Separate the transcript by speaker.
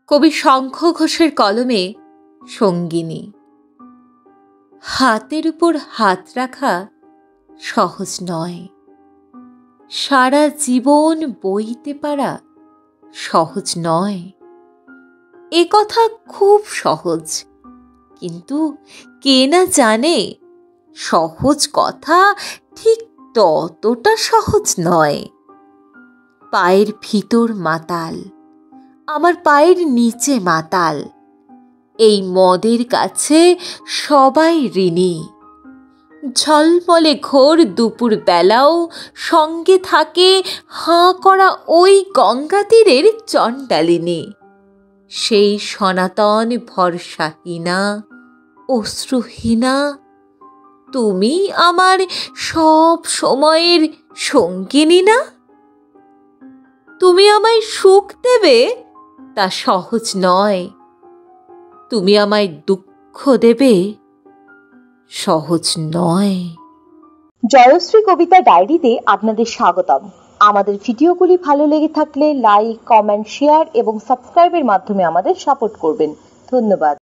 Speaker 1: কবি শঙ্খ ঘোষের কলমে সঙ্গিনী। হাতের উপর হাত রাখা সহজ নয়, সারা জীবন বইতে পারা সহজ নয়। এ কথা খুব সহজ, কিন্তু কে না জানে সহজ কথা ঠিক ততটা সহজ নয়। পায়ের ভিতর মাতাল, আমার পায়ের নিচে মাতাল, এই মদের কাছে সবাই ঋণী। ঝলমলে ঘোর দুপুর বেলাও সঙ্গে থাকে হাঁ করা ওই গঙ্গা তীরের চণ্ডালিনী, সেই সনাতন ভরসাহীনা অশ্রুহীনা। তুমি আমার সব সময়ের সঙ্গিনী না? তুমি আমায় সুখ দেবে তা সহজ নয়, তুমি আমায় দুঃখ দেবে সহজ নয়।
Speaker 2: জয়শ্রী কবিতা ডায়েরিতে আপনাদের স্বাগতম। আমাদের ভিডিওগুলি ভালো লেগে থাকলে লাইক, কমেন্ট, শেয়ার এবং সাবস্ক্রাইবের মাধ্যমে আমাদের সাপোর্ট করবেন। ধন্যবাদ।